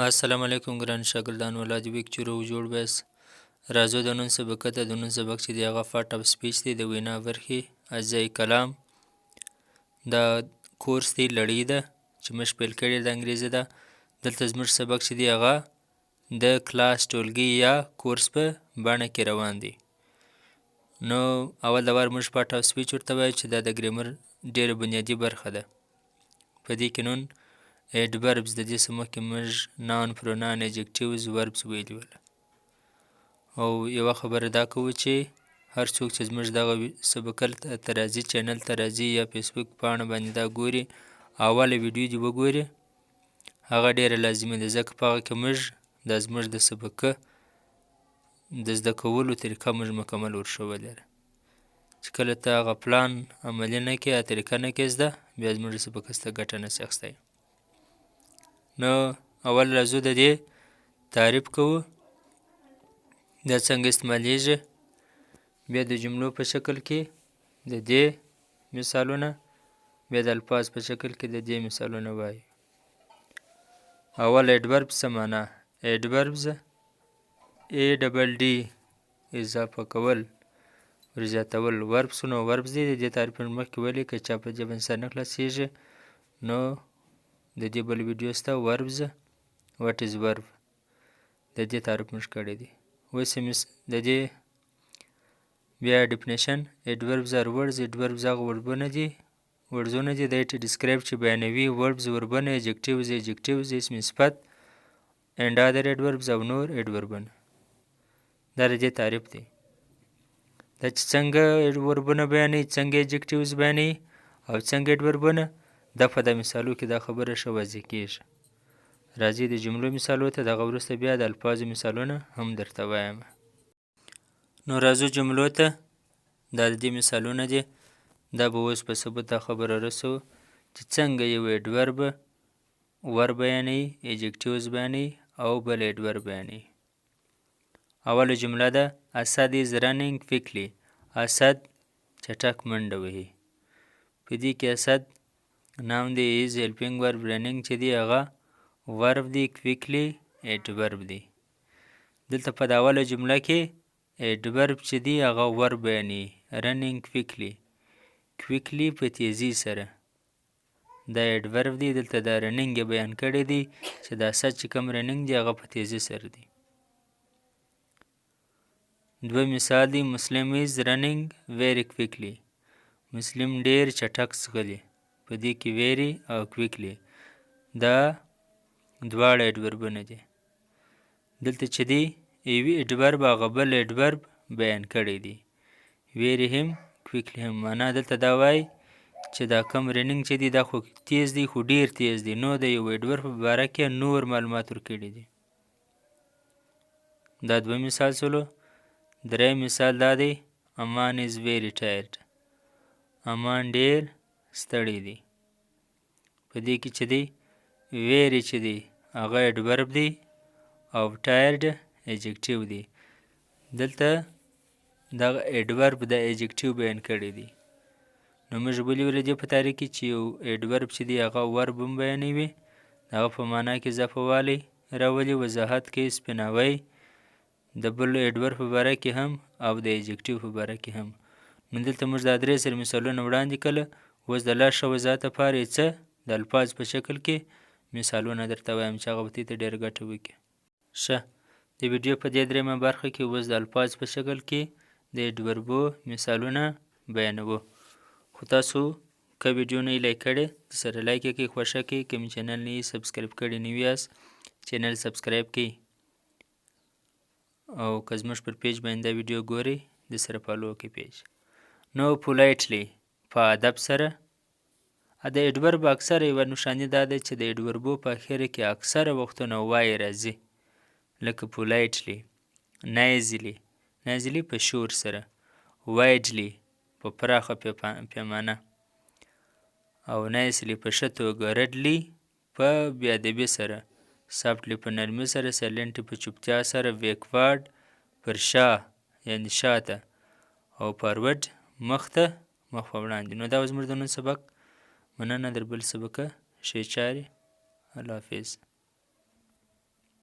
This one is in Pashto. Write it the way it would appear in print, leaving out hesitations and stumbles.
السلام علیکم ګران شاګردان ولادي ویک چې رو جوړ بیاست. راځو د نن سبق ته. د نن سبق چې دی هغه پارټ اف سپیچ دی د وینا برخې اجزای کلام. دا کورس دی لړۍ ده چې موږ پیل کړې د انګریزي ده. دلته زموږ سبق چې دی هغه د کلاس ټولګي یا کورس په بڼه کې روان دی. نو اول د وار موږ پارټ اف سپیچ ورته وایو چې دا د ګرامر ډېره بنیادي برخه ده. په دې کې نن adverbs د دې څخه مخکې موږ noun pronoun adjectives verbs ویلي ول. او یوه خبره دا کوو چې هر څوک چې زموږ دغه سبق ته راځي چینل ته راځي یا فیسبوک پاڼه باندې دا ګوري اوله ویډیو دې وګوري هغه ډېره لازمي ده ځکه په هغه کې موږ دا زموږ د سبقه د زده کولو طریقه موږ مکمل ورښولې ده چې کله ته هغه پلان عملي نه کړې یا طریقه نه کړې زده بیا زموږ د سبق څخه ګټه نشې اخیستی. نو اول راځو د دې تعریف کوو دا څنګه استعمالیږي بیا د جملو په شکل کې د دې مثالونه بیا د الفاظ په شکل کې د دې مثالونه وایو. اول adverbs څه معنا adverbs ADD اضافه کول ور زیاتول verbs نو verbs دي د دې تعریف مخکې ویلي که چا په دې باندې سر نه خلاصېږي نو د دې بل ویډیو شته verbs what is verb د دې تعریف موږ کړی دی. اوس د دې بیا definition adverbs are words adverbs هغه ورځونه دي that describe چې بیانوي verbs وربونه adjectives اسم صفت and other adverbs او نور adverbونه دا د دې تعریف دی. دا چې څنګه وربونه بیانوي څنګه adjectives بیانوي او څنګه adverbونه دا په د مثالو کې دا خبره ښه واضح کېږي. راځئ د جملو مثالو ته دغه وروسته بیا د الفاظو مثالونه هم درته وایم. نو راځو جملو ته دا د دې مثالونه دي دا به اوس په ثبوت دا خبره رسوو چې څنګه یو adverb ور بیانوي adjectives بیانوي او بل adverb بیانوي. اوله جمله ده اسد is running quickly اسد چټک منډه وهي. په دې کې اسد noun دی is helping verb running چې دی هغه verb دی quickly adverb دی. دلته په دا اوله جمله کې adverb چې دی هغه verb بیانوي running quickly په تیزی سره دا adverb دی. دلته دا running یې بیان کړی دی چې دا اسد چې کوم running دی هغه په تیزی سره دی. دوه مثال دی مسلم is running very quickly مسلم ډیر چټک ځغلي. په دې کې very او quickly دا دواړه adverbونه دي. دلته چې دی یوې adverb هغه بل adverb بیان کړی دی very هم quickly هم معنا دلته دا وایي چې دا کم running چې دی دا خو تیز دی خو ډیر تیز دی نو د یو adverb په باره کې نور معلومات ورکړي دي. دا دوه مثال شولو. دریم مثال دا دی امان is very tired امان ډیر ستړی دی. په دې کې چې دی very چې دی هغه adverb دی او tired adjective دی. دلته دغه adverb د adjective بیان کړی دی. نو موږ ولې ولې دې په تعریف کې چې یو adverb چې دی هغه verb هم بیانوي هغه په معنا کې اضافه والی راولي وضاحت کوي سپیناوی د بل adverb په باره کې هم او د adjective په باره کې هم. نو دلته موږ دا درې سره مثالونه وړاندې کړل. اوس د لا ښه وضاحت لپاره یې څه د الفاظ په شکل کې مثالونه درته وایم چې هغه به دې ته ډېره ګټه وکړي. ښه د ویډیو په دې درېیمه برخه کې اوس د الفاظ په شکل کې د adverbو مثالونه بیانوو. خو تاسو که ویډیو نه یې لایک کړې سره لایک یې کړئ خوښه کړئ. که مې چینل نه یې سبسکرایب کړی نوي یاست چینل سبسکرایب کړئ او که زموږ پر پیج باندې دا ویډیو ګورئ د سره فالو وکړئ پیج. نو politely په ادب سره د adverb اکثره یوه نښاني دا ده چې د adverbو په اخره کې اکثره وختونه وای راځي لکه politely noisily په شور سره widely په پراخه پیمانه او nicely په ښه توګه readily په بې ادبي سره softly په نرمي سره silently په چوپتیا سره backward پر شا یعنې شاته او forward مخ په وړاندې. نو دا زموږ د نن سبق مننه در بل سبقه ښې چارې الله حافظ.